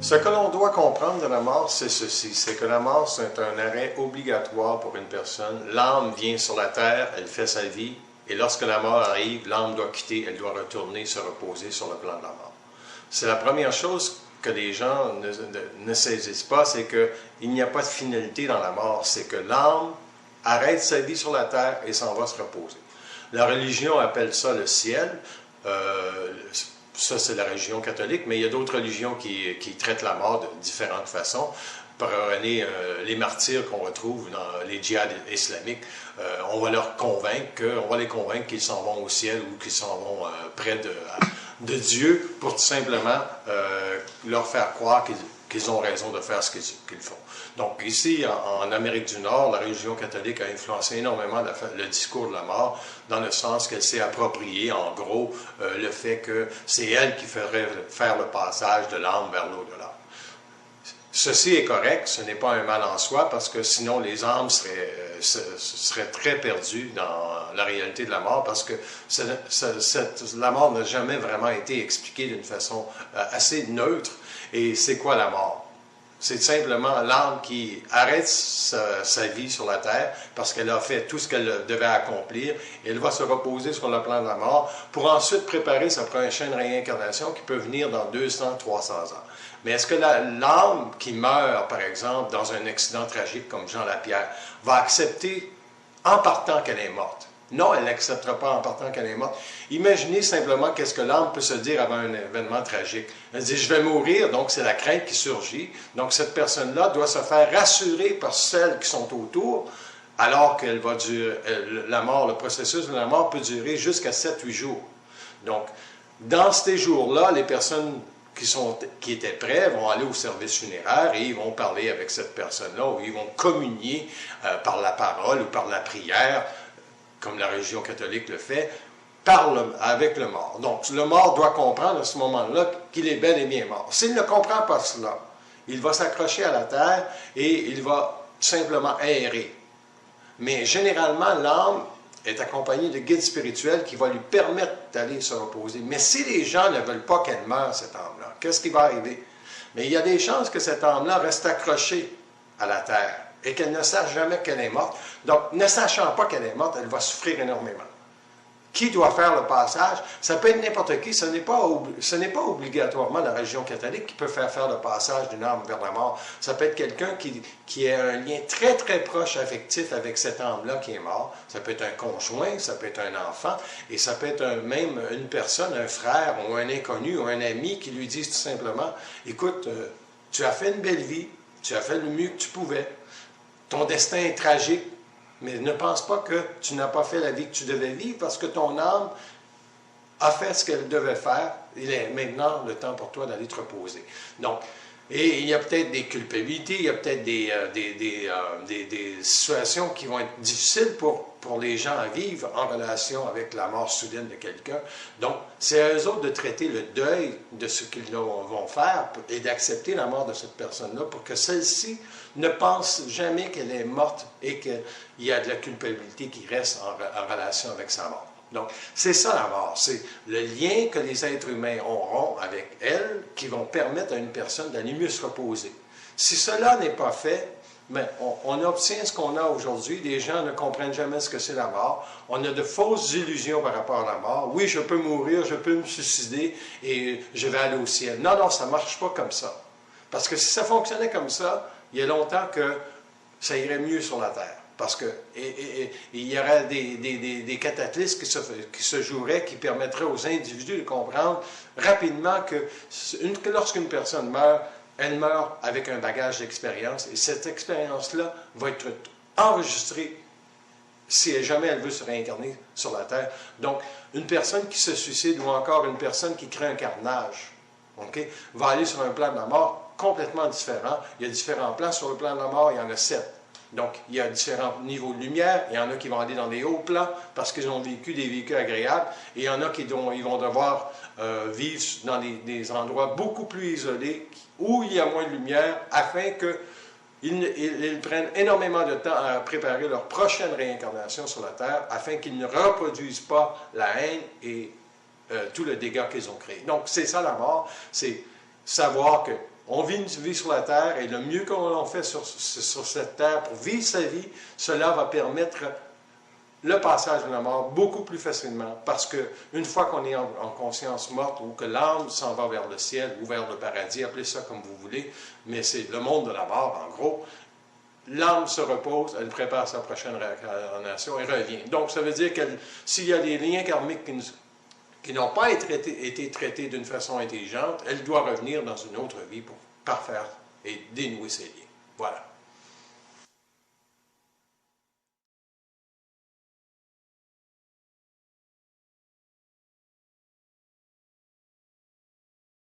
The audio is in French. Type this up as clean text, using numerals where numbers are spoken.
Ce que l'on doit comprendre de la mort, c'est ceci, c'est que la mort, c'est un arrêt obligatoire pour une personne. L'âme vient sur la terre, elle fait sa vie, et lorsque la mort arrive, l'âme doit quitter, elle doit retourner se reposer sur le plan de la mort. C'est la première chose que les gens ne saisissent pas, c'est qu'il n'y a pas de finalité dans la mort, c'est que l'âme arrête sa vie sur la terre et s'en va se reposer. La religion appelle ça le ciel. Ça, c'est la religion catholique, mais il y a d'autres religions qui traitent la mort de différentes façons. Prenez les martyrs qu'on retrouve dans les djihad islamiques, on va les convaincre qu'ils s'en vont au ciel ou qu'ils s'en vont près de Dieu pour tout simplement leur faire croire qu'ils ont raison de faire ce qu'ils font. Donc ici, en Amérique du Nord, la religion catholique a influencé énormément le discours de la mort, dans le sens qu'elle s'est appropriée, en gros, le fait que c'est elle qui ferait faire le passage de l'âme vers l'au-delà. Ceci est correct, ce n'est pas un mal en soi, parce que sinon les âmes seraient très perdues dans la réalité de la mort, parce que la mort n'a jamais vraiment été expliquée d'une façon assez neutre. Et c'est quoi la mort? C'est simplement l'âme qui arrête sa vie sur la terre parce qu'elle a fait tout ce qu'elle devait accomplir et elle va se reposer sur le plan de la mort pour ensuite préparer sa prochaine réincarnation qui peut venir dans 200, 300 ans. Mais est-ce que l'âme qui meurt, par exemple, dans un accident tragique comme Jean Lapierre, va accepter en partant qu'elle est morte? Non, elle n'acceptera pas en partant qu'elle est morte. Imaginez simplement qu'est-ce que l'âme peut se dire avant un événement tragique. Elle dit « je vais mourir », donc c'est la crainte qui surgit. Donc cette personne-là doit se faire rassurer par celles qui sont autour, alors qu'elle va durer, le processus de la mort peut durer jusqu'à 7-8 jours. Donc, dans ces jours-là, les personnes qui étaient prêts vont aller au service funéraire et ils vont parler avec cette personne-là, ou ils vont communier par la parole ou par la prière, comme la religion catholique le fait, avec le mort. Donc, le mort doit comprendre à ce moment-là qu'il est bel et bien mort. S'il ne comprend pas cela, il va s'accrocher à la terre et il va simplement errer. Mais généralement, l'âme est accompagnée de guides spirituels qui vont lui permettre d'aller se reposer. Mais si les gens ne veulent pas qu'elle meure, cette âme-là, qu'est-ce qui va arriver? Mais il y a des chances que cette âme-là reste accrochée à la terre et qu'elle ne sache jamais qu'elle est morte. Donc, ne sachant pas qu'elle est morte, elle va souffrir énormément. Qui doit faire le passage? Ça peut être n'importe qui, ce n'est pas obligatoirement la religion catholique qui peut faire le passage d'une âme vers la mort. Ça peut être quelqu'un qui a un lien très très proche affectif avec cette âme-là qui est mort. Ça peut être un conjoint, ça peut être un enfant, et ça peut être même une personne, un frère ou un inconnu ou un ami qui lui dit tout simplement « Écoute, tu as fait une belle vie, tu as fait le mieux que tu pouvais. Ton destin est tragique, mais ne pense pas que tu n'as pas fait la vie que tu devais vivre parce que ton âme a fait ce qu'elle devait faire. Il est maintenant le temps pour toi d'aller te reposer. » Donc, et il y a peut-être des culpabilités, il y a peut-être des situations qui vont être difficiles pour les gens à vivre en relation avec la mort soudaine de quelqu'un. Donc, c'est à eux autres de traiter le deuil de ce qu'ils vont faire et d'accepter la mort de cette personne-là pour que celle-ci ne pense jamais qu'elle est morte et qu'il y a de la culpabilité qui reste en relation avec sa mort. Donc, c'est ça la mort, c'est le lien que les êtres humains auront avec elle qui vont permettre à une personne d'aller mieux se reposer. Si cela n'est pas fait, mais on obtient ce qu'on a aujourd'hui. Les gens ne comprennent jamais ce que c'est la mort. On a de fausses illusions par rapport à la mort. Oui, je peux mourir, je peux me suicider et je vais aller au ciel. Non, non, ça ne marche pas comme ça. Parce que si ça fonctionnait comme ça, il y a longtemps que ça irait mieux sur la terre. Parce qu'il y aurait des cataclysmes qui se joueraient, qui permettraient aux individus de comprendre rapidement que lorsqu'une personne meurt, elle meurt avec un bagage d'expérience. Et cette expérience-là va être enregistrée si jamais elle veut se réincarner sur la Terre. Donc, une personne qui se suicide ou encore une personne qui crée un carnage, va aller sur un plan de la mort complètement différent. Il y a différents plans sur le plan de la mort, il y en a 7. Donc, il y a différents niveaux de lumière. Il y en a qui vont aller dans des hauts plans parce qu'ils ont vécu des vécus agréables. Et il y en a qui vont devoir vivre dans des endroits beaucoup plus isolés où il y a moins de lumière afin qu'ils prennent énormément de temps à préparer leur prochaine réincarnation sur la Terre afin qu'ils ne reproduisent pas la haine et tout le dégât qu'ils ont créé. Donc, c'est ça la mort, c'est savoir que On vit une vie sur la terre et le mieux qu'on fait sur cette terre pour vivre sa vie, cela va permettre le passage de la mort beaucoup plus facilement parce qu'une fois qu'on est en conscience morte ou que l'âme s'en va vers le ciel ou vers le paradis, appelez ça comme vous voulez, mais c'est le monde de la mort en gros, l'âme se repose, elle prépare sa prochaine réincarnation et revient. Donc ça veut dire que s'il y a des liens karmiques qui n'ont pas été traités d'une façon intelligente, elle doit revenir dans une autre vie pour parfaire et dénouer ses liens. Voilà.